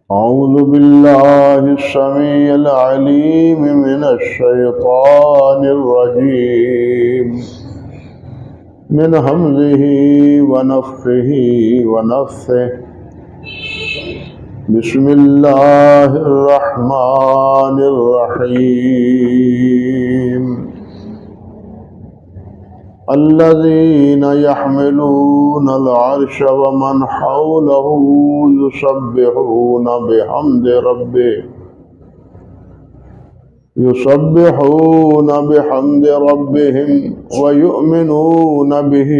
أعوذ بالله السميع العليم من الشيطان الرجيم من همزه ونفخه ونفثه. بسم الله الرحمن الرحيم. الذين يحملون العرش ومن حوله يسبحون بحمد ربهم ويؤمنون به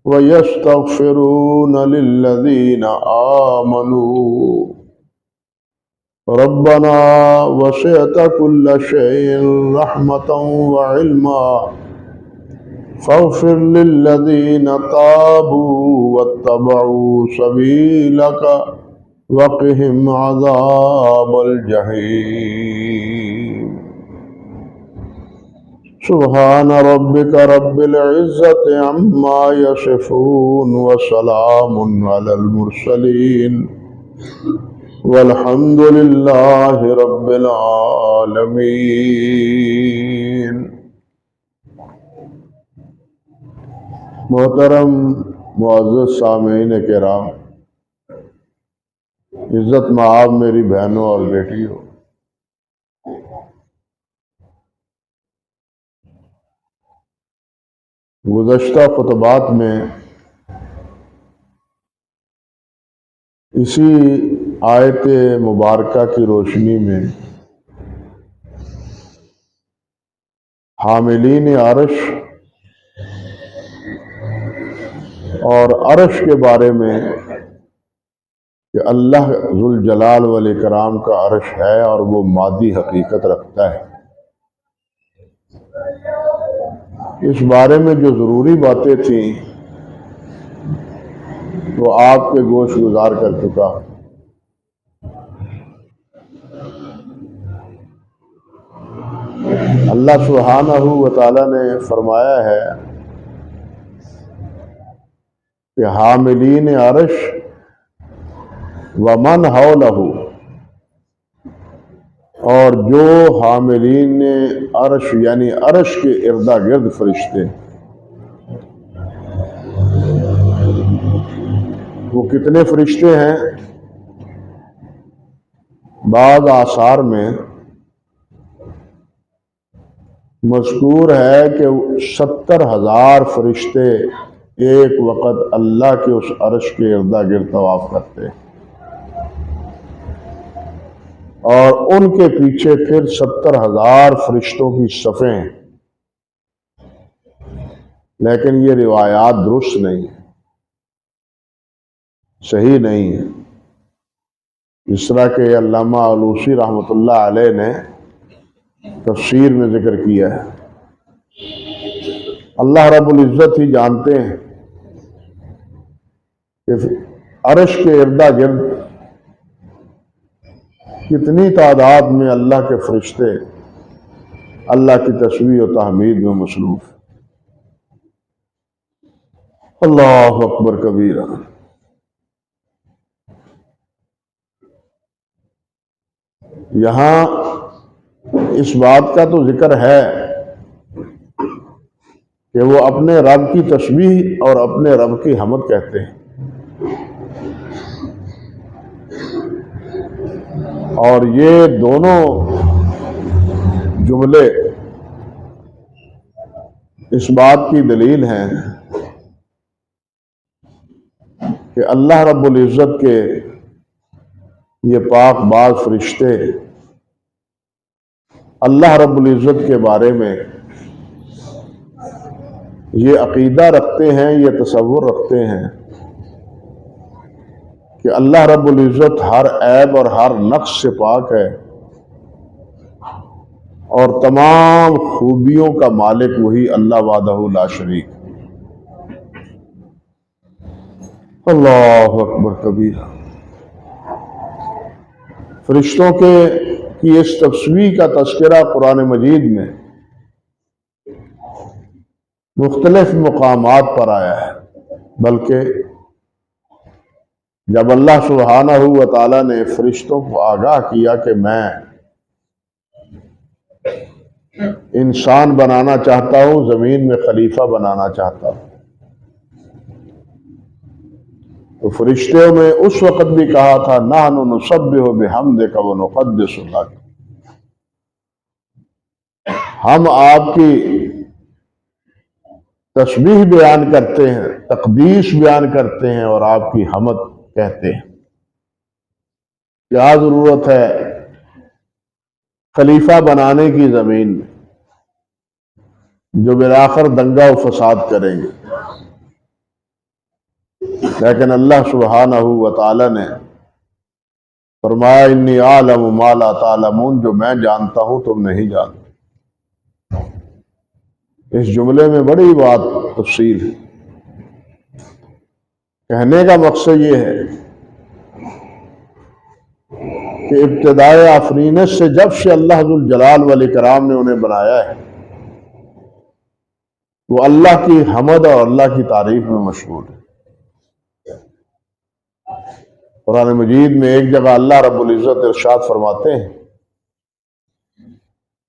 ويستغفرون للذين آمنوا ربنا وسعت كل شيء رحمة وعلما فاغفر للذين تابوا واتبعوا سبيلك وقهم عذاب الجحيم. سبحان ربك رب العزة عما يصفون وسلام على المرسلين والحمد لله رب العالمين. محترم معزز سامعین کرام، عزت مآب میری بہنوں اور بیٹیوں، گزشتہ خطبات میں اسی آیت مبارکہ کی روشنی میں حاملین عرش اور عرش کے بارے میں کہ اللہ ذوالجلال والاکرام کا عرش ہے اور وہ مادی حقیقت رکھتا ہے، اس بارے میں جو ضروری باتیں تھیں وہ آپ کے گوش گزار کر چکا۔ اللہ سبحانہ و تعالی نے فرمایا ہے کہ حاملین عرش ومن حولہ، اور جو حاملین عرش یعنی عرش کے اردا گرد فرشتے، وہ کتنے فرشتے ہیں؟ بعض آثار میں مذکور ہے کہ 70,000 فرشتے ایک وقت اللہ کے اس عرش کے اردا گرد طواف کرتے، اور ان کے پیچھے پھر 70,000 فرشتوں کی صفیں ہیں، لیکن یہ روایات درست نہیں ہیں، صحیح نہیں ہے۔ اس طرح کہ علامہ علوسی رحمۃ اللہ علیہ نے تفسیر میں ذکر کیا ہے، اللہ رب العزت ہی جانتے ہیں کہ عرش کے اردا گرد کتنی تعداد میں اللہ کے فرشتے اللہ کی تسبیح و تحمید میں مصروف۔ اللہ اکبر کبیرہ۔ یہاں اس بات کا تو ذکر ہے کہ وہ اپنے رب کی تسبیح اور اپنے رب کی حمد کہتے ہیں، اور یہ دونوں جملے اس بات کی دلیل ہیں کہ اللہ رب العزت کے یہ پاک باز فرشتے اللہ رب العزت کے بارے میں یہ عقیدہ رکھتے ہیں، یہ تصور رکھتے ہیں کہ اللہ رب العزت ہر عیب اور ہر نقص سے پاک ہے، اور تمام خوبیوں کا مالک وہی اللہ وحدہ لا شریک۔ اللہ اکبر کبیرہ۔ فرشتوں کی اس تسبیح کا تذکرہ قرآن مجید میں مختلف مقامات پر آیا ہے، بلکہ جب اللہ سبحانہ و تعالیٰ نے فرشتوں کو آگاہ کیا کہ میں انسان بنانا چاہتا ہوں، زمین میں خلیفہ بنانا چاہتا ہوں، تو فرشتوں میں اس وقت بھی کہا تھا نحن نسبح بحمدک ونقدس لک، ہم آپ کی تسبیح بیان کرتے ہیں، تقدیس بیان کرتے ہیں اور آپ کی حمد کہتے ہیں۔ کیا ضرورت ہے خلیفہ بنانے کی زمین میں جو بالآخر دنگا و فساد کریں گے؟ لیکن اللہ سبحانہ و تعالی نے فرمایا انی اعلم ما لا تعلمون، جو میں جانتا ہوں تم نہیں جانتے۔ اس جملے میں بڑی بات تفصیل ہے۔ کہنے کا مقصد یہ ہے کہ ابتدائے آفرینت سے جب سے اللہ ذوالجلال والاکرام نے انہیں بنایا ہے، وہ اللہ کی حمد اور اللہ کی تعریف میں مشغول ہے۔ قرآن مجید میں ایک جگہ اللہ رب العزت ارشاد فرماتے ہیں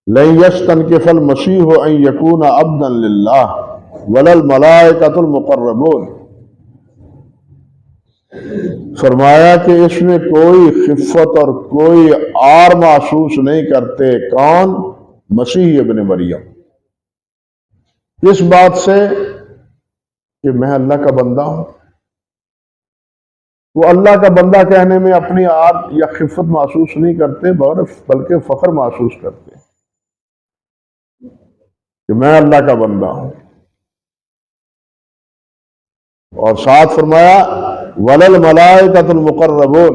لن يستنكف المسيح ان يكون عبدا لله ولا الملائكة المقربون، فرمایا کہ اس میں کوئی خفت اور کوئی عار محسوس نہیں کرتے۔ کون؟ مسیح ابن مریم۔ کس بات سے؟ کہ میں اللہ کا بندہ ہوں۔ وہ اللہ کا بندہ کہنے میں اپنی عار یا خفت محسوس نہیں کرتے، بلکہ فخر محسوس کرتے کہ میں اللہ کا بندہ ہوں۔ اور ساتھ فرمایا وَلَا الْمَلَائِكَةُ الْمُقَرَّبُونَ،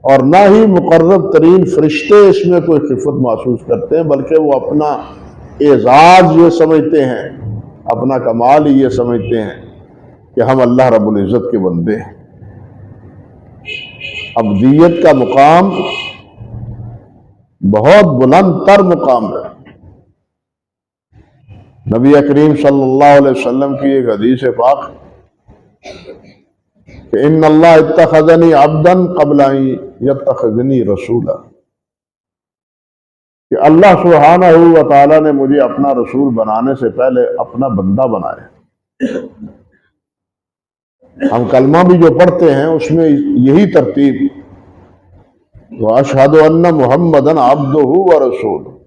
اور نہ ہی مقرب ترین فرشتے اس میں کوئی خفت محسوس کرتے ہیں، بلکہ وہ اپنا اعزاز یہ سمجھتے ہیں، اپنا کمال ہی یہ سمجھتے ہیں کہ ہم اللہ رب العزت کے بندے ہیں۔ عبدیت کا مقام بہت بلند تر مقام ہے۔ نبی کریم صلی اللہ علیہ وسلم کی ایک حدیث پاک کہ ان اللہ اتخذنی عبدا قبل ان یتخذنی رسولا، کہ اللہ سبحانہ و تعالیٰ نے مجھے اپنا رسول بنانے سے پہلے اپنا بندہ بنایا۔ ہم کلمہ بھی جو پڑھتے ہیں اس میں یہی ترتیب وَأَشْهَدُ أَنَّ مُحَمَّدًا عَبْدُهُ وَرَسُولُهُ،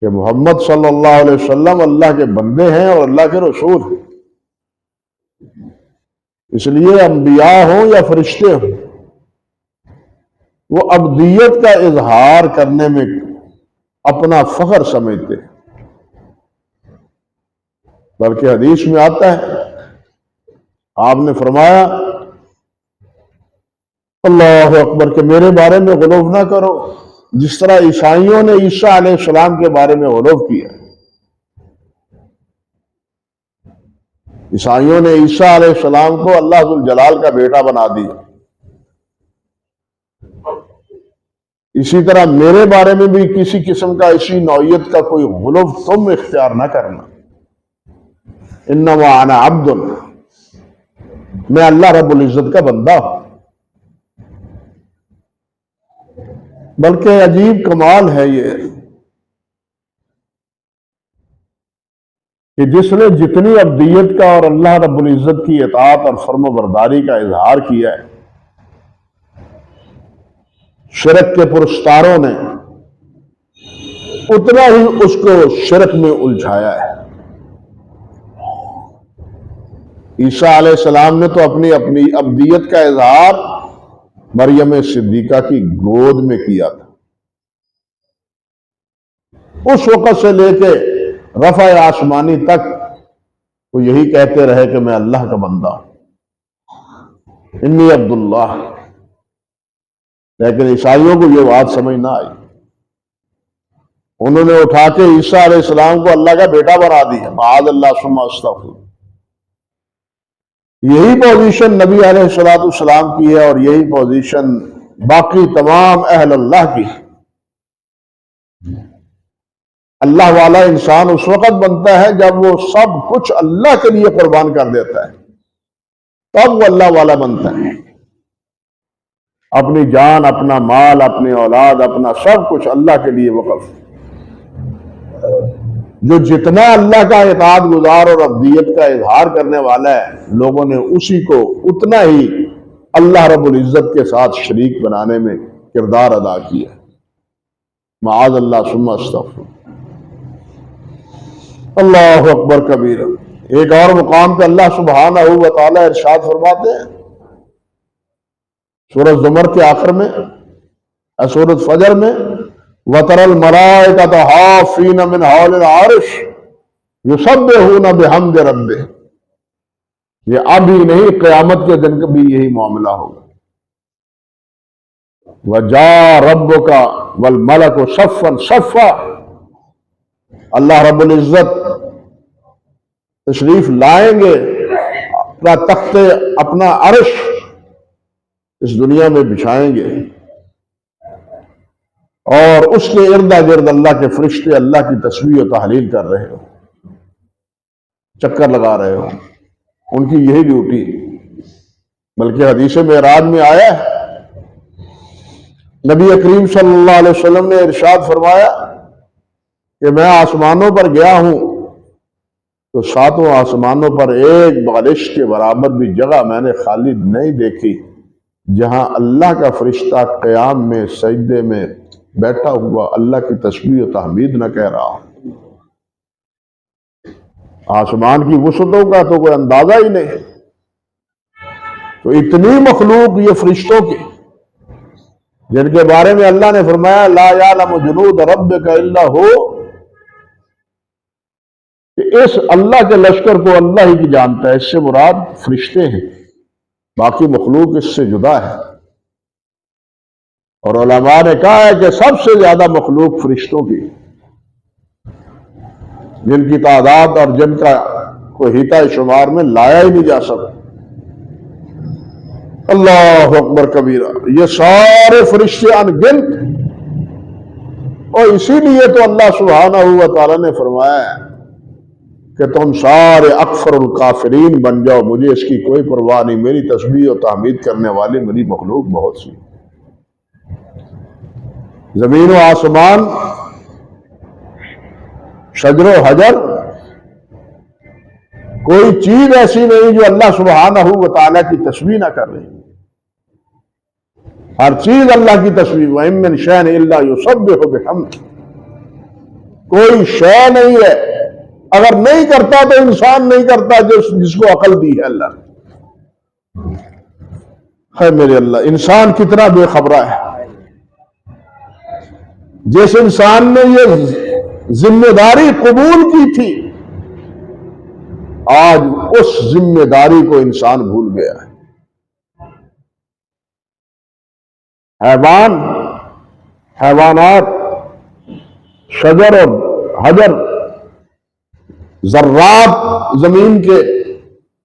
کہ محمد صلی اللہ علیہ وسلم اللہ کے بندے ہیں اور اللہ کے رسول ہیں۔ اس لیے انبیاء ہوں یا فرشتے ہوں، وہ عبدیت کا اظہار کرنے میں اپنا فخر سمجھتے ہیں۔ بلکہ حدیث میں آتا ہے، آپ نے فرمایا اللہ اکبر کہ میرے بارے میں غلو نہ کرو جس طرح عیسائیوں نے عیسیٰ علیہ السلام کے بارے میں غلو کیا۔ عیسائیوں نے عیسیٰ علیہ السلام کو اللہ ذوالجلال کا بیٹا بنا دیا۔ اسی طرح میرے بارے میں بھی کسی قسم کا اسی نوعیت کا کوئی غلو تم اختیار نہ کرنا۔ انما انا عبد، میں اللہ رب العزت کا بندہ ہوں۔ بلکہ عجیب کمال ہے یہ کہ جس نے جتنی عبدیت کا اور اللہ رب العزت کی اطاعت اور فرم و برداری کا اظہار کیا ہے، شرک کے پرستاروں نے اتنا ہی اس کو شرک میں الجھایا ہے۔ عیسیٰ علیہ السلام نے تو اپنی عبدیت کا اظہار مریم صدیقہ کی گود میں کیا تھا۔ اس وقت سے لے کے رفع آسمانی تک وہ یہی کہتے رہے کہ میں اللہ کا بندہ ہوں، انی عبداللہ۔ لیکن عیسائیوں کو یہ بات سمجھ نہ آئی، انہوں نے اٹھا کے عیسیٰ علیہ السلام کو اللہ کا بیٹا بنا دیا، معاذ اللہ ثم استغفر۔ یہی پوزیشن نبی علیہ السلام کی ہے، اور یہی پوزیشن باقی تمام اہل اللہ کی۔ اللہ والا انسان اس وقت بنتا ہے جب وہ سب کچھ اللہ کے لیے قربان کر دیتا ہے۔ تب وہ اللہ والا بنتا ہے. اپنی جان، اپنا مال، اپنی اولاد، اپنا سب کچھ اللہ کے لیے وقف. جو جتنا اللہ کا اطاعت گزار اور عبدیت کا اظہار کرنے والا ہے، لوگوں نے اسی کو اتنا ہی اللہ رب العزت کے ساتھ شریک بنانے میں کردار ادا کیا. معاذ اللہ ثم استغفر. اللہ اکبر کبیرہ. ایک اور مقام پہ اللہ سبحانہ و تعالی ارشاد فرماتے ہیں سورۃ زمر کے آخر میں، سورۃ فجر میں، وَتَرَى الْمَلَائِكَةَ حَافِّينَ مِنْ حَوْلِ الْعَرْشِ يُسَبِّحُونَ بِحَمْدِ رَبِّهِمْ. یہ اب ہی نہیں، قیامت کے دن بھی یہی معاملہ ہوگا. وَجَاءَ رَبُّكَ وَالْمَلَكُ صَفًّا صَفًّا. اللہ رب العزت تشریف لائیں گے، اپنا تخت، اپنا عرش اس دنیا میں بچھائیں گے، اور اس کے ارد گرد اللہ کے فرشتے اللہ کی تسبیح و تحلیل کر رہے ہو، چکر لگا رہے ہو. ان کی یہی ڈیوٹی. بلکہ حدیث معراج میں آیا ہے، نبی کریم صلی اللہ علیہ وسلم نے ارشاد فرمایا کہ میں آسمانوں پر گیا ہوں تو ساتوں آسمانوں پر ایک بالش کے برابر بھی جگہ میں نے خالی نہیں دیکھی جہاں اللہ کا فرشتہ قیام میں، سجدے میں بیٹھا ہوا اللہ کی تسبیح و تحمید نہ کہہ رہا. آسمان کی وسعتوں کا تو کوئی اندازہ ہی نہیں. تو اتنی مخلوق یہ فرشتوں کی، جن کے بارے میں اللہ نے فرمایا لا یعلم جنود ربک الا ہو، کہ اس اللہ کے لشکر کو اللہ ہی کی جانتا ہے. اس سے مراد فرشتے ہیں، باقی مخلوق اس سے جدا ہے. اور علماء نے کہا ہے کہ سب سے زیادہ مخلوق فرشتوں کی، جن کی تعداد اور جن کا کوئی حیطہ شمار میں لایا ہی نہیں جا سکتا. اللہ اکبر کبیرہ. یہ سارے فرشتے ان گنت، اور اسی لیے تو اللہ سبحانہ و تعالیٰ نے فرمایا ہے کہ تم سارے اکثر الکافرین بن جاؤ، مجھے اس کی کوئی پرواہ نہیں، میری تسبیح و تحمید کرنے والی میری مخلوق بہت سی. زمین و آسمان، شجر و حجر، کوئی چیز ایسی نہیں جو اللہ سبحانہ و تعالیٰ کی تسبیح نہ کر رہی. ہر چیز اللہ کی تسبیح. وَإِن مِّن شَيْءٍ إِلَّا يُسَبِّحُ بِحَمْدِهِ. کوئی شے نہیں ہے، اگر نہیں کرتا تو انسان نہیں کرتا جس کو عقل دی ہے اللہ نے. ہے میرے اللہ، انسان کتنا بے خبرہ ہے. جس انسان نے یہ ذمہ داری قبول کی تھی، آج اس ذمہ داری کو انسان بھول گیا ہے. حیوانات، شجر اور حجر، ذرات زمین کے،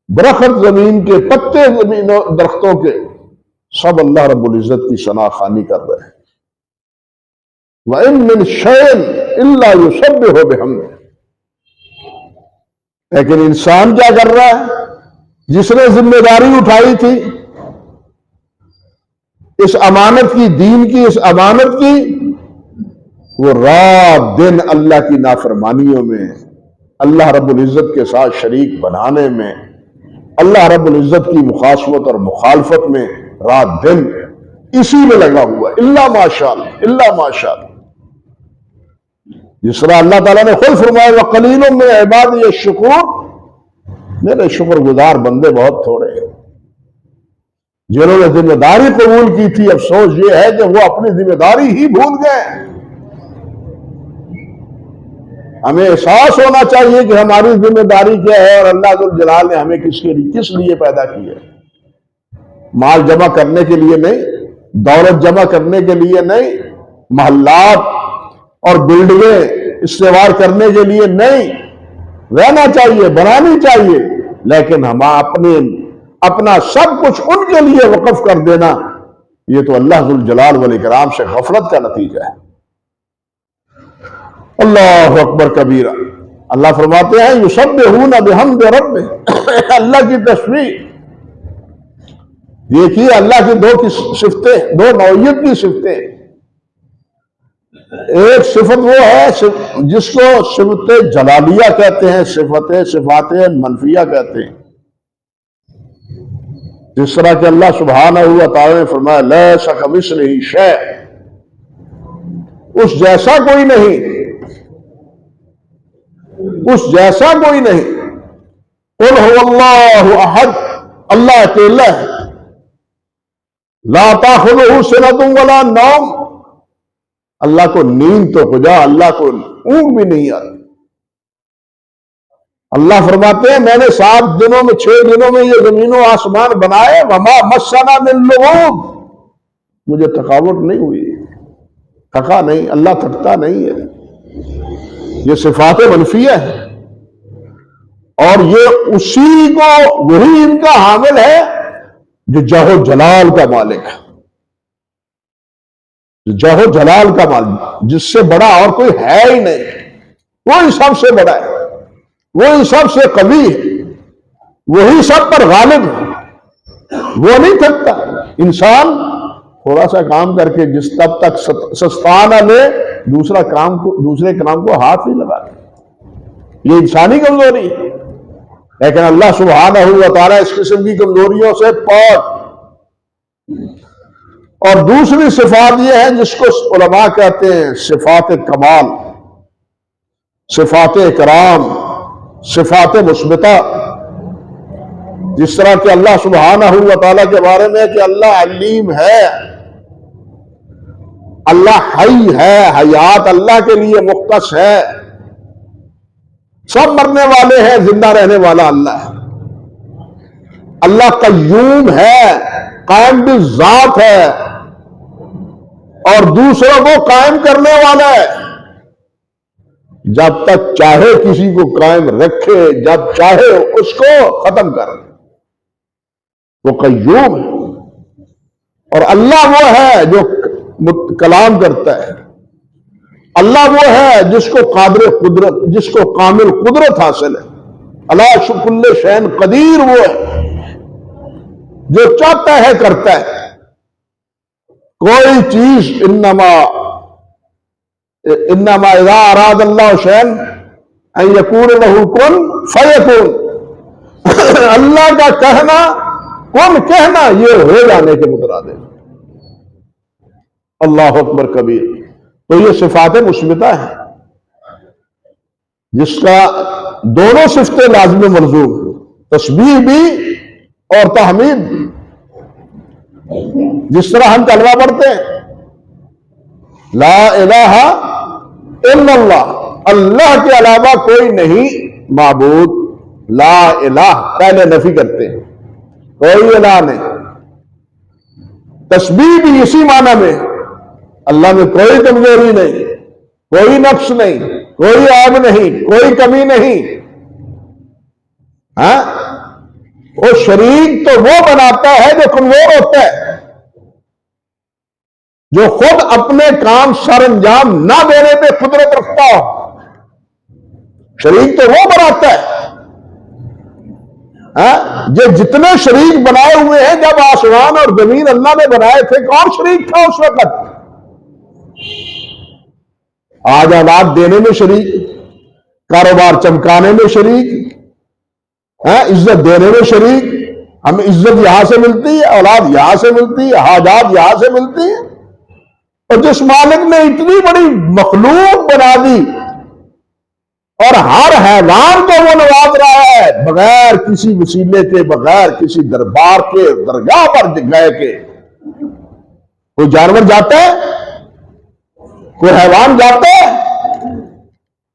درخت زمین کے، پتے زمین و درختوں کے، سب اللہ رب العزت کی ثنا خوانی کر رہے ہیں. وَإِن مِّن شَيْءٍ إِلَّا يُسَبِّحُ بِحَمْدِهِ. لیکن انسان کیا کر رہا ہے؟ جس نے ذمہ داری اٹھائی تھی اس امانت کی، دین کی اس امانت کی، وہ رات دن اللہ کی نافرمانیوں میں، اللہ رب العزت کے ساتھ شریک بنانے میں، اللہ رب العزت کی مخاصمت اور مخالفت میں رات دن اسی میں لگا ہوا ہے. اللہ ماشاءاللہ، اللہ ماشاءاللہ. جس طرح اللہ تعالیٰ نے خود فرمایا وَقَلِيلٌ مِّنْ عِبَادِيَ الشُّكُورُ، میرے شکر گزار بندے بہت تھوڑے ہیں. جنہوں نے ذمہ داری قبول کی تھی، افسوس یہ ہے کہ وہ اپنی ذمہ داری ہی بھول گئے. ہمیں احساس ہونا چاہیے کہ ہماری ذمہ داری کیا ہے، اور اللہ ذوالجلال نے ہمیں کس لیے پیدا کیا ہے. مال جمع کرنے کے لیے نہیں، دولت جمع کرنے کے لیے نہیں، محلات اور بلڈنگیں استوار کرنے کے لیے نہیں. رہنا چاہیے، بنانی چاہیے، لیکن ہم اپنا سب کچھ ان کے لیے وقف کر دینا، یہ تو اللہ ذوالجلال والاکرام سے غفلت کا نتیجہ ہے. اللہ اکبر کبیرہ. اللہ فرماتے ہیں یسبحون بحمد ربہم، اللہ کی تسبیح دیکھیے اللہ کی دو صفتیں، دو نوعیت کی صفتیں. ایک صفت وہ ہے جس کو صفت جلالیہ کہتے ہیں، صفات منفیہ کہتے ہیں. جس طرح کہ اللہ سبحانہ و تعالی نے فرمایا لیس کمثلہ شیء، اس جیسا کوئی نہیں، اس جیسا کوئی نہیں. قل هو اللہ احد، اللہ اکیلا ہے. لا تاخذہ سنۃ ولا نوم، اللہ کو نیند تو کجا، اللہ کو اونگ بھی نہیں آتی. اللہ فرماتے ہیں میں نے 7 دنوں میں 6 دنوں میں یہ زمین و آسمان بنائے، وما مسنا من لغوب، مجھے تھکاوٹ نہیں ہوئی، تھکا نہیں، اللہ تھکتا نہیں ہے. یہ صفات منفیہ ہے، اور یہ اسی کو، وہی ان کا حامل ہے جو جاہ جلال کا مالک ہے، جاہ جلال کا مالک، جس سے بڑا اور کوئی ہے ہی نہیں. وہی سب سے بڑا ہے، وہی سب سے قوی ہے، وہی سب پر غالب ہے، وہ نہیں تھکتا. انسان تھوڑا سا کام کر کے جس تب تک سستا نہ لے، دوسرے کام کو ہاتھ نہیں لگاتا. یہ انسانی کمزوری ہے. لیکن اللہ سبحانہ و تعالیٰ اس قسم کی کمزوریوں سے پاک. اور دوسری صفات یہ ہے جس کو علماء کہتے ہیں صفات کمال، صفات اکرام، صفات مثبتہ. جس طرح کہ اللہ سبحانہ و تعالیٰ کے بارے میں کہ اللہ علیم ہے، اللہ حی ہے، حیات اللہ کے لیے مختص ہے، سب مرنے والے ہیں، زندہ رہنے والا اللہ ہے. اللہ قیوم ہے، قائم بالذات ہے، اور دوسروں کو قائم کرنے والا ہے. جب تک چاہے کسی کو قائم رکھے، جب چاہے اس کو ختم کر، وہ قیوم ہے. اور اللہ وہ ہے جو کلام کرتا ہے. اللہ وہ ہے جس کو قادر قدرت، جس کو کامل قدرت حاصل ہے. اللہ کل شیء قدیر، وہ ہے جو چاہتا ہے کرتا ہے. کوئی چیز انما اذا اراد اللہ شیئا ان یکون لہ کن فیکون، اللہ کا کہنا، کن کہنا، یہ ہو جانے کے مترادف. اللہ اکبر کبیر. تو یہ صفات مثبتہ ہے جس کا دونوں صفتیں لازم ملزوم، تسبیح بھی اور تحمید بھی. جس طرح ہم کلمہ پڑھتے ہیں لا الہ الا اللہ، اللہ کے علاوہ کوئی نہیں معبود. لا الہ پہلے نفی کرتے ہیں، کوئی الہ نہیں. تسبیح بھی اسی معنی میں، اللہ میں کوئی کمزوری نہیں، کوئی نقص نہیں، کوئی عیب نہیں، کوئی کمی نہیں. ہاں، وہ شریک تو وہ بناتا ہے جو کمزور ہوتا ہے، جو خود اپنے کام سر انجام نہ دینے پہ قدرت رکھتا ہو. شریک تو وہ بناتا ہے. یہ جتنے شریک بنائے ہوئے ہیں، جب آسمان اور زمین اللہ نے بنائے تھے، کون شریک تھا اس وقت؟ آج اولاد دینے میں شریک، کاروبار چمکانے میں شریک، عزت دینے میں شریک. ہمیں عزت یہاں سے ملتی ہے، اولاد یہاں سے ملتی ہے، حاجات یہاں سے ملتی ہیں. اور جس مالک نے اتنی بڑی مخلوق بنا دی اور ہر حیوان کو وہ نواز رہا ہے بغیر کسی وسیلے کے، بغیر کسی دربار کے، درگاہ پر گئے کے. کوئی جانور جاتا ہے؟ کوئی حیوان جاتا ہے؟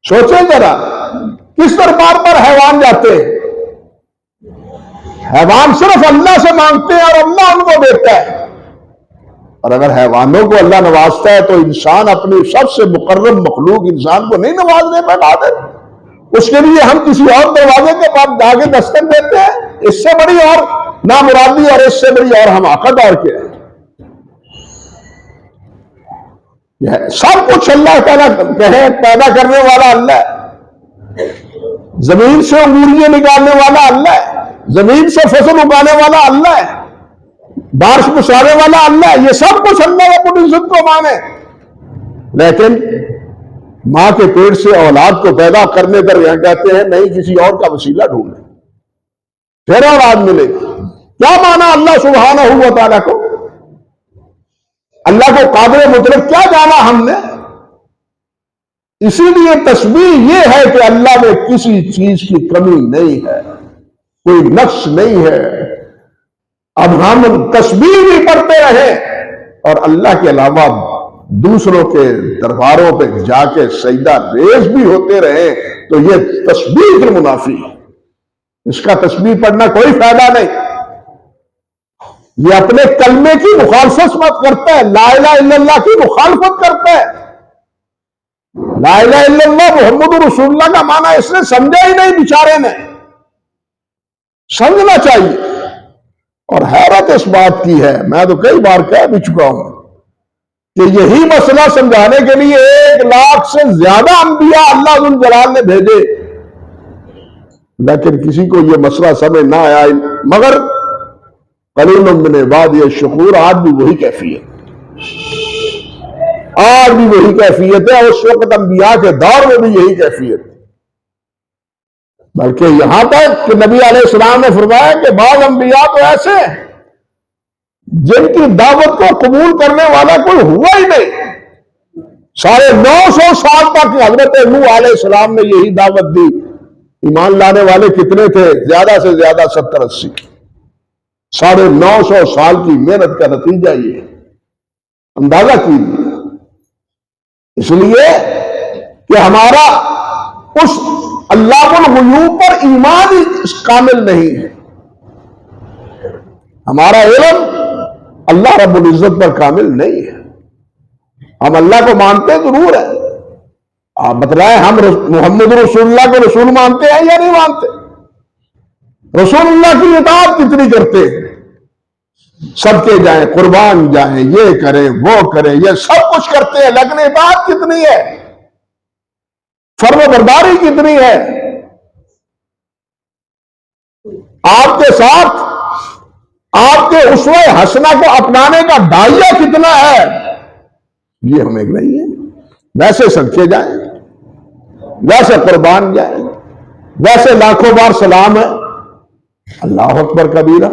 سوچیں ذرا، کس دربار پر حیوان جاتے ہیں؟ حیوان صرف اللہ سے مانگتے ہیں اور اللہ ان کو دیتا ہے. اور اگر حیوانوں کو اللہ نوازتا ہے تو انسان اپنی سب سے مقرب مخلوق انسان کو نہیں نوازنے پر قادر؟ اس کے لیے ہم کسی اور دروازے کے پاس جا کے دستک دیتے ہیں؟ اس سے بڑی اور نامرادی اور اس سے بڑی اور حماقت اور کیا ہے؟ سب کچھ اللہ تعالیٰ پیدا کرنے والا اللہ ہے. زمین سے انگوریاں نکالنے والا اللہ ہے، زمین سے فصل اگانے والا اللہ ہے. بارش برسانے والا اللہ ہے، یہ سب کچھ اللہ رب العزت کو مانے، لیکن ماں کے پیٹ سے اولاد کو پیدا کرنے پر یہاں کہتے ہیں نہیں، کسی اور کا وسیلہ ڈھونڈیں پھر اولاد ملے گی۔ کیا مانا اللہ سبحانہ و تعالیٰ کو؟ اللہ کو قادر مطلق کیا جانا ہم نے؟ اسی لیے تسبیح یہ ہے کہ اللہ میں کسی چیز کی کمی نہیں ہے، کوئی نقص نہیں ہے۔ اب ہم تسبیح بھی پڑھتے رہیں اور اللہ کے علاوہ دوسروں کے درباروں پہ جا کے سجدہ ریز بھی ہوتے رہیں تو یہ تسبیح کے منافی ہے، اس کا تسبیح پڑھنا کوئی فائدہ نہیں۔ یہ اپنے کلمے کی مخالفت مت کرتا ہے، لا الہ الا اللہ کی مخالفت کرتا ہے۔ لا الہ الا اللہ محمد رسول اللہ کا معنی اس نے سمجھا ہی نہیں، بیچارے نے سمجھنا چاہیے۔ اور حیرت اس بات کی ہے، میں تو کئی بار کہہ بھی چکا ہوں کہ یہی مسئلہ سمجھانے کے لیے 1 لاکھ سے زیادہ انبیاء اللہ ذو الجلال نے بھیجے، لیکن کسی کو یہ مسئلہ سمجھ نہ آیا، مگر قلیل من عبادی الشکور۔ آج بھی وہی کیفیت، آج بھی وہی کیفیت ہے، اس وقت انبیاء کے دور میں بھی یہی کیفیت، بلکہ یہاں تک کہ نبی علیہ السلام نے فرمایا کہ بعض انبیاء تو ایسے ہیں جن کی دعوت کو قبول کرنے والا کوئی ہوا ہی نہیں۔ 950 سال تک حضرت نوح علیہ السلام نے یہی دعوت دی، ایمان لانے والے کتنے تھے؟ زیادہ سے زیادہ 70-80۔ 950 سال کی محنت کا نتیجہ یہ اندازہ کیجیے۔ اس لیے کہ ہمارا اس اللہ الغیوب پر ایمان ہی کامل نہیں ہے، ہمارا علم اللہ رب العزت پر کامل نہیں ہے۔ ہم اللہ کو مانتے ضرور ہیں، آپ بتلائیں ہم محمد رسول اللہ کو رسول مانتے ہیں یا نہیں مانتے؟ رسول اللہ کی اطاعت کتنی کرتے ہیں؟ صدقے جائیں، قربان جائیں، یہ کریں وہ کریں، یہ سب کچھ کرتے ہیں، لیکن اطاعت کتنی ہے؟ فرما برداری کتنی ہے؟ آپ کے ساتھ آپ کے اسوہ حسنہ کو اپنانے کا داعیہ کتنا ہے؟ یہ ہمیں نہیں ہے۔ ویسے صدقے جائیں، ویسے قربان جائیں، ویسے لاکھوں بار سلام ہے، اللہ اکبر کبیرہ۔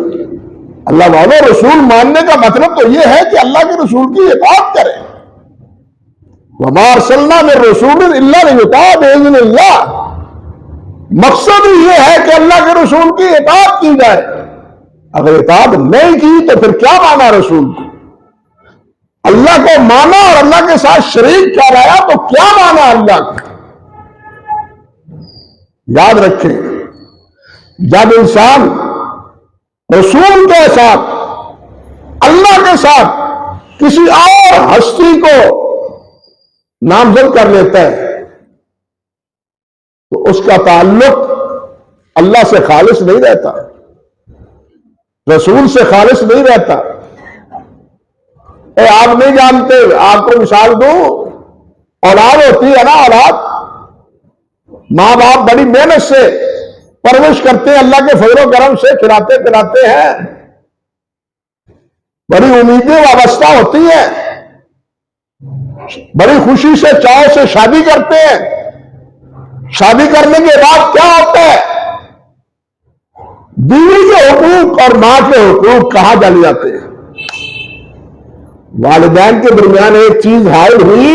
اللہ والوں، رسول ماننے کا مطلب تو یہ ہے کہ اللہ کے رسول کی اطاعت کریں۔ وَمَا أَرْسَلْنَا مِن رَّسُولٍ إِلَّا لِيُطَاعَ بِإِذْنِ اللَّهِ۔ مقصد ہی یہ ہے کہ اللہ کے رسول کی اطاعت کی جائے۔ اگر اطاعت نہیں کی تو پھر کیا مانا رسول کو؟ اللہ کو مانا اور اللہ کے ساتھ شریک ٹھہرایا تو کیا مانا اللہ کا؟ یاد رکھیں، جب انسان رسول کے ساتھ، اللہ کے ساتھ کسی اور ہستی کو نامزد کر لیتا ہے تو اس کا تعلق اللہ سے خالص نہیں رہتا، رسول سے خالص نہیں رہتا۔ آپ نہیں جانتے، آپ کو مثال دوں، اولاد ہوتی ہے نا، اولاد ماں باپ بڑی محنت سے پرورش کرتے ہیں، اللہ کے فضل و کرم سے کھلاتے پلاتے ہیں، بڑی امیدیں وابستہ ہوتی ہیں، بڑی خوشی سے چاؤ سے شادی کرتے ہیں۔ شادی کرنے کے بعد کیا ہوتا ہے؟ بیوی کے حقوق اور ماں کے حقوق کہاں جل جاتے ہیں؟ والدین کے درمیان ایک چیز حائل ہوئی،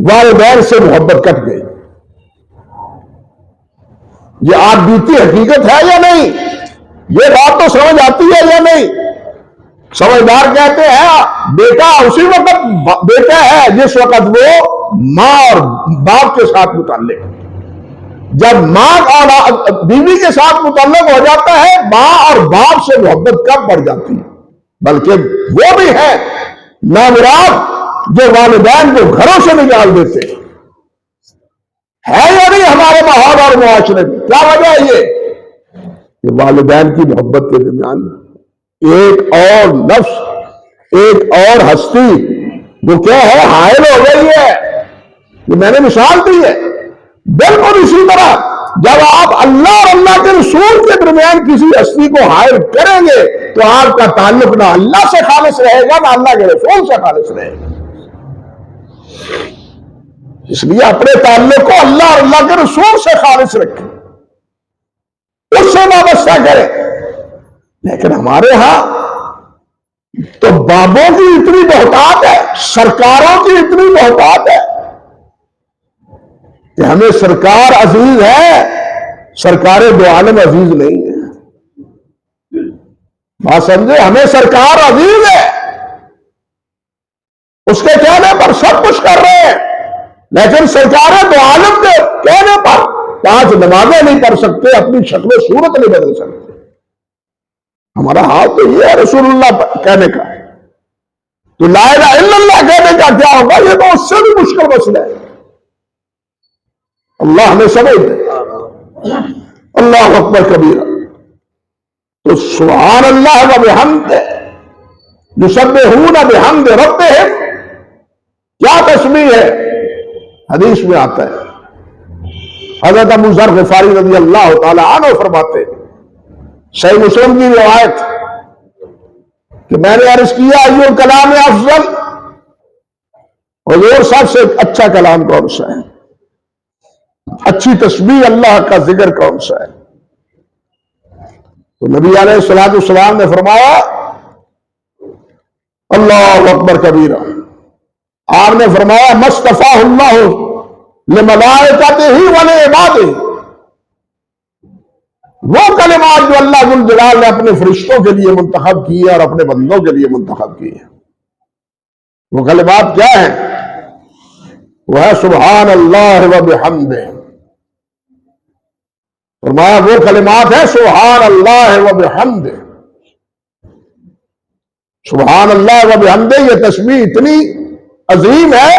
والدین سے محبت کٹ گئی۔ یہ آپ بیتی حقیقت ہے یا نہیں؟ یہ بات تو سمجھ آتی ہے یا نہیں؟ سمجھدار کہتے ہیں بیٹا اسی وقت بیٹا ہے جس وقت وہ ماں اور باپ کے ساتھ متعلق، جب ماں اور بیوی کے ساتھ متعلق ہو جاتا ہے، ماں اور باپ سے محبت کم پڑ جاتی ہے۔ بلکہ وہ بھی ہے نامراد جو والدین کو گھروں سے نکال دیتے ہے یا نہیں ہمارے ماحول اور معاشرے میں؟ کیا وجہ ہے یہ کہ والدین کی محبت کے درمیان ایک اور نفس، ایک اور ہستی وہ کیا ہے، حائل ہو گئی ہے۔ یہ میں نے مثال دی ہے۔ بالکل اسی طرح جب آپ اللہ اور اللہ کے رسول کے درمیان کسی ہستی کو حائل کریں گے تو آپ کا تعلق نہ اللہ سے خالص رہے گا نہ اللہ کے رسول سے خالص رہے گا. اس لیے اپنے تعلق کو اللہ اور اللہ کے رسول سے خالص رکھیں، اس سے وابستہ کریں. لیکن ہمارے ہاں تو بابوں کی اتنی بہتات ہے، سرکاروں کی اتنی بہتات ہے کہ ہمیں سرکار عزیز ہے، سرکار دو عالم عزیز نہیں ہے. بات سمجھے؟ ہمیں سرکار عزیز ہے، اس کے کہنے پر سب کچھ کر رہے ہیں، لیکن سرکار دو عالم کے کہنے پر 5 نمازیں نہیں پڑھ سکتے، اپنی شکل و صورت نہیں بدل سکتے. ہمارا حال تو یہ ہے رسول اللہ کہنے کا. تو لا الہ الا اللہ کہنے کا کیا ہوگا؟ یہ تو اس سے بھی مشکل مسئلہ ہے. اللہ ہمیں سمجھ دے. اللہ اکبر کبیرہ. تو سبحان اللہ و بحمدہ یسبحون بحمد ربہم، کیا تسبیح ہے؟ حدیث میں آتا ہے، حضرت ابو ذر غفاری رضی اللہ تعالی عنہ فرماتے، صحیح مسلم کی روایت، کہ میں نے عرض کیا ایو الکلام افضل، حضور سب سے اچھا کلام کون سا ہے؟ اچھی تسبیح اللہ کا ذکر کون سا ہے؟ تو نبی علیہ الصلوۃ والسلام نے فرمایا اللہ اکبر کبیرہ. آپ نے فرمایا مصطفیٰ اللہ لملائکتہ ولعبادہ، وہ کلمات جو اللہ ذو الجلال نے اپنے فرشتوں کے لیے منتخب کیے اور اپنے بندوں کے لیے منتخب کیے. وہ کلمات کیا ہیں؟ وہ ہے سبحان اللہ و بحمدہ. فرمایا وہ کلمات ہیں سبحان اللہ و بحمدہ. سبحان اللہ و بحمدہ یہ تسبیح اتنی عظیم ہے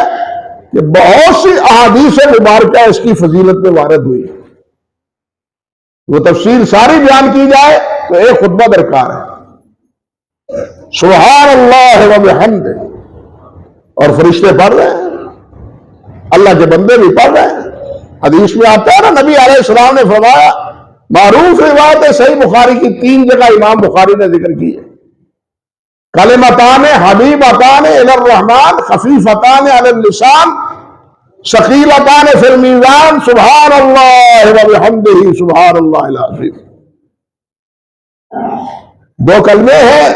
کہ بہت سی احادیث مبارکہ اس کی فضیلت میں وارد ہوئی. وہ تفصیل ساری بیان کی جائے تو ایک خطبہ درکار ہے. سبحان اللہ و بحمدہ، اور فرشتے پڑھ رہے ہیں، اللہ کے بندے بھی پڑھ رہے ہیں. حدیث میں آتا ہے نا، نبی علیہ السلام نے فرمایا، معروف روایت ہے صحیح بخاری کی، 3 جگہ امام بخاری نے ذکر کی ہے، کلمتان حبیبتان الی الرحمن خفیفتان علی اللسان ثقیلتان فی المیزان سبحان اللہ و بحمدہ سبحان اللہ العظیم. 2 کلمے ہیں،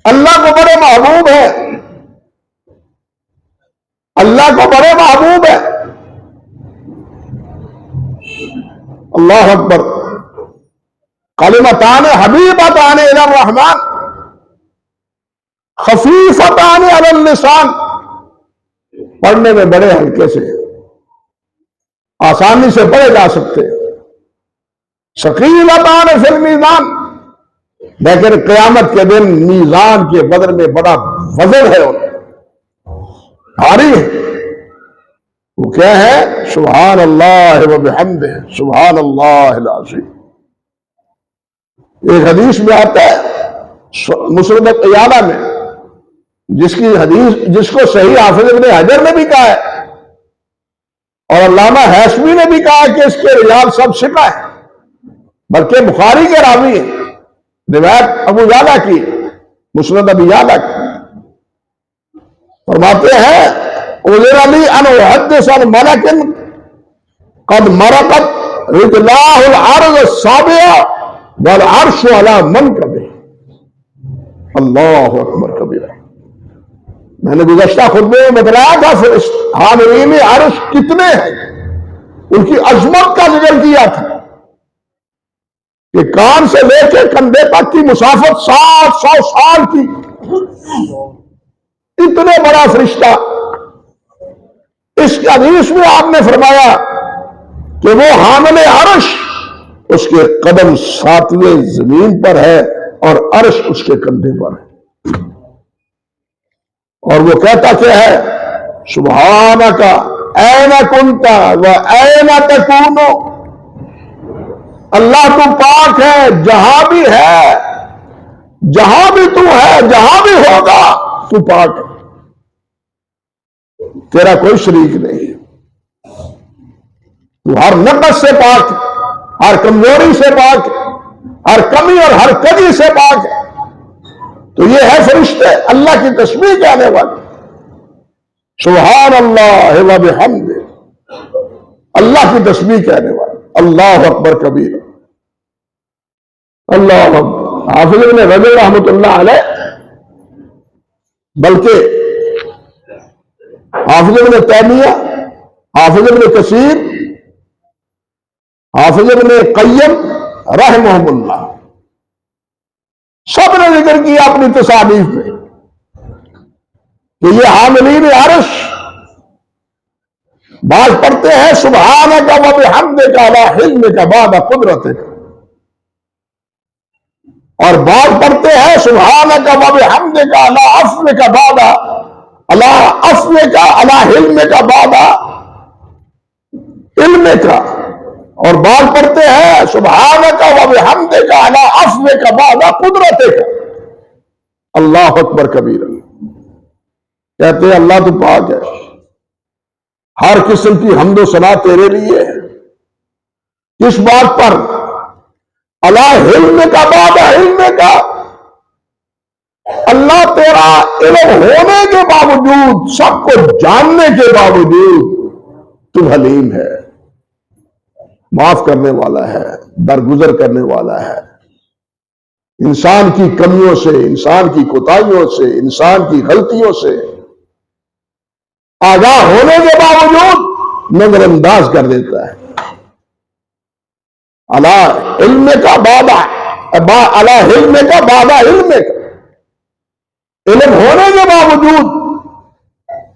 اللہ کو بڑے محبوب ہے، اللہ کو بڑے محبوب ہے. اللہ اکبر. کلمتان حبیبتان الی الرحمن خفیفتان علی اللسان، پڑھنے میں بڑے ہلکے سے، آسانی سے پڑھے جا سکتے. ثقیلتان فی المیزان، لیکن قیامت کے دن میزان کے بدر میں بڑا وزن ہے، بھاری ہے. وہ کیا ہے؟ سبحان اللہ و بحمدہ سبحان اللہ العظیم. ایک حدیث میں آتا ہے مسند عیالہ میں، جس کی حدیث جس کو صحیح حافظ ابن حجر نے بھی کہا ہے اور علامہ ہیثمی نے بھی کہا کہ اس کے رجال سب ثقہ ہیں، بلکہ بخاری کے راوی ہیں. روایت ابو یعلا کی، مسند ابی یعلا کی. فرماتے ہیں اذن لی ان احدث عن ملک قد مرقت رجلاه الارض السابعہ والعرش علی منکبہ. اللہ اکبر کبیرہ. میں نے گزشتہ خطبے میں بتلایا تھا حاملین عرش کتنے ہیں، ان کی عظمت کا ذکر کیا تھا کہ کان سے لے کے کندھے تک کی مسافت 700 سال کی. اتنے بڑا فرشتہ. اس حدیث میں آپ نے فرمایا کہ وہ حامل عرش، اس کے قدم 7ویں زمین پر ہے اور عرش اس کے کندھے پر ہے. اور وہ کہتا کیا ہے؟ سبحانک این کنت و این تکون. اللہ تو پاک ہے، جہاں بھی ہے، جہاں بھی تو ہے، جہاں بھی ہوگا تو پاک ہے، تیرا کوئی شریک نہیں. تو ہر نقص سے پاک ہے، ہر کمزوری سے پاک ہے، ہر کمی اور ہر کجی سے پاک ہے۔ تو یہ ہے فرشتے اللہ کی تسبیح کہنے والے، سبحان اللہ و بحمدہ، اللہ کی تسبیح کہنے والے، اللہ اکبر کبیر، اللہ اکبر۔ حافظ ابن رجب رحمۃ اللہ علیہ، بلکہ حافظ ابن تیمیہ، حافظ ابن کثیر، حافظ ابن قیم رحمہم اللہ، سب نے ذکر کیا اپنی تصانیف میں کہ یہ حاملین عرش بعض پڑھتے ہیں سبحانک و بحمدک علی حلمک بعد قدرتک، اور بعض پڑھتے ہیں سبحانک و بحمدک علی عفوک بعد علی عفوک علی حلمک بعد علمک، اور بعض پڑھتے ہیں سبحانک و بحمدک علی عفوک بعد قدرتک۔ اللہ اکبر کبیر، کہتے ہیں اللہ تو پاک ہے، ہر قسم کی حمد و ثنا تیرے لیے ہے۔ کس بات پر؟ علی علمک بعد علمک، اللہ تیرا علم ہونے کے باوجود، سب کو جاننے کے باوجود تو حلیم ہے، معاف کرنے والا ہے، درگزر کرنے والا ہے، انسان کی کمیوں سے، انسان کی کوتاہیوں سے، انسان کی غلطیوں سے آگاہ ہونے کے باوجود نظر انداز کر دیتا ہے۔ علی علم کا بعد علی علم کا بعد علم کا، علم ہونے کے باوجود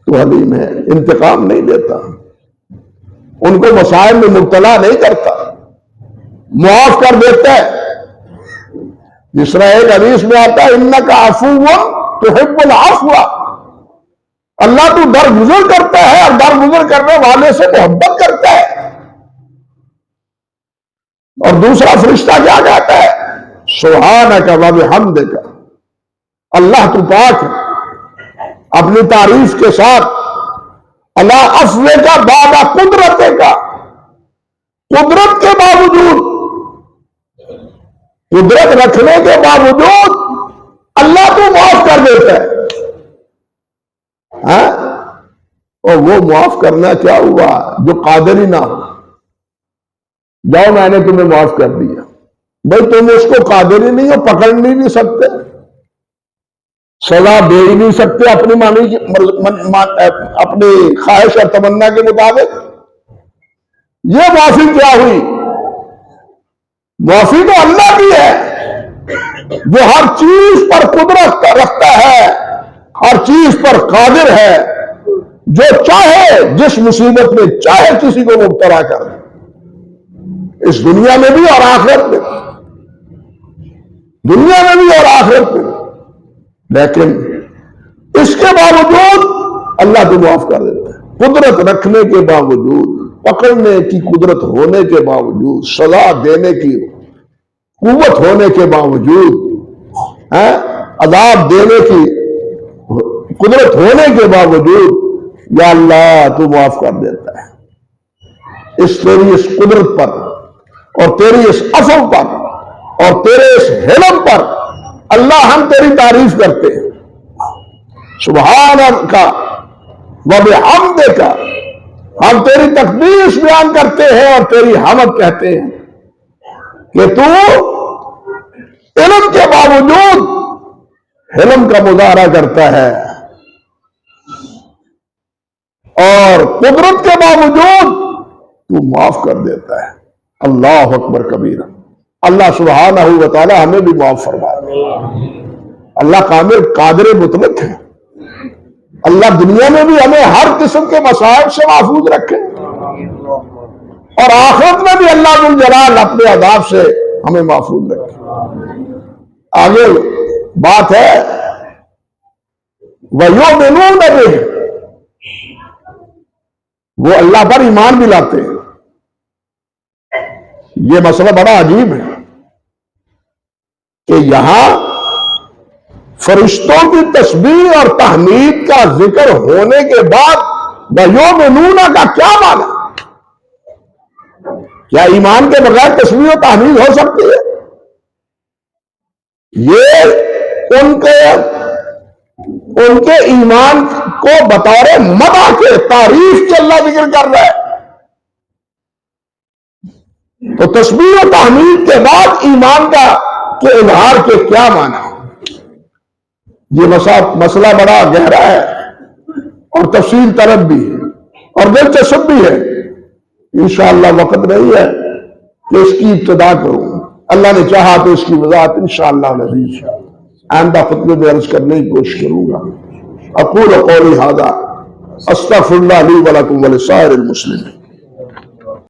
تو حلیم ہے، انتقام نہیں دیتا، ان کو مسائل میں مبتلا نہیں کرتا، معاف کر دیتا ہے۔ جس طرح ایک حدیث میں آتا ہے انک عفو تحب العفو، اللہ تو درگزر کرتا ہے اور درگزر کرنے والے سے محبت کرتا ہے۔ اور دوسرا فرشتہ کیا کہتا ہے؟ سبحانک و بحمدک، اللہ تو پاک ہے اپنی تعریف کے ساتھ، اللہ عفو کا بعد قدرت کا، قدرت کے باوجود، قدرت رکھنے کے باوجود اللہ تو معاف کر دیتا ہے۔ اور وہ معاف کرنا کیا ہوا جو قادر ہی نہ ہو؟ جاؤ میں نے تمہیں معاف کر دیا، بھائی تم اس کو قادر ہی نہیں ہو، پکڑ نہیں سکتے، سزا دے ہی نہیں سکتے اپنی خواہش اور تمنا کے مطابق، یہ معافی کیا ہوئی؟ معافی تو اللہ کی ہے جو ہر چیز پر قدرت رکھتا ہے، ہر چیز پر قادر ہے، جو چاہے جس مصیبت میں چاہے کسی کو مبتلا کر دے، اس دنیا میں بھی اور آخرت میں، دنیا میں بھی اور آخرت میں، لیکن اس کے باوجود اللہ تو معاف کر دیتا ہے، قدرت رکھنے کے باوجود، پکڑنے کی قدرت ہونے کے باوجود، سزا دینے کی قوت ہونے کے باوجود، عذاب دینے کی قدرت ہونے کے باوجود، یا اللہ تو معاف کر دیتا ہے۔ اس تیری اس قدرت پر اور تیری اس عفو پر اور تیرے اس حلم پر اللہ ہم تیری تعریف کرتے ہیں، سبحان کا و بحمدک، ہم تیری تقدیس بیان کرتے ہیں اور تیری حمد کہتے ہیں کہ تو علم کے باوجود حلم کا مظاہرہ کرتا ہے اور قدرت کے باوجود تو معاف کر دیتا ہے۔ اللہ اکبر کبیرہ، اللہ سبحانہ و تعالی ہمیں بھی معاف فرمائے۔ اللہ کامل قادر مطلق ہے، اللہ دنیا میں بھی ہمیں ہر قسم کے مصائب سے محفوظ رکھے، اور آخرت میں بھی اللہ ذو الجلال اپنے عذاب سے ہمیں محفوظ رکھے۔ آگے بات ہے وَيُؤْمِنُونَ بِهِ، وہ اللہ پر ایمان بھی لاتے ہیں۔ یہ مسئلہ بڑا عجیب ہے کہ یہاں فرشتوں کی تسبیح اور تحمید کا ذکر ہونے کے بعد وَيُؤْمِنُونَ کا کیا معنی؟ کیا ایمان کے بغیر تسبیح و تحمیل ہو سکتی ہے؟ یہ ان کے ایمان کو بطور مدح کے تعریف کے اللہ ذکر کر رہا ہے. تو تسبیح و تحمید کے بعد ایمان کا کے اظہار کے کیا معنی؟ یہ مسئلہ بڑا گہرا ہے اور تفصیل طلب بھی ہے اور دلچسپ بھی ہے. انشاءاللہ وقت نہیں ہے کہ اس کی ابتدا کروں. اللہ نے چاہا تو اس کی وضاحت انشاءاللہ العزیز آئندہ خطبے میں عرض کرنے کی کوشش کروں گا. اقول قولی ھذا استغفر اللہ لی ولکم ولسائر المسلمین.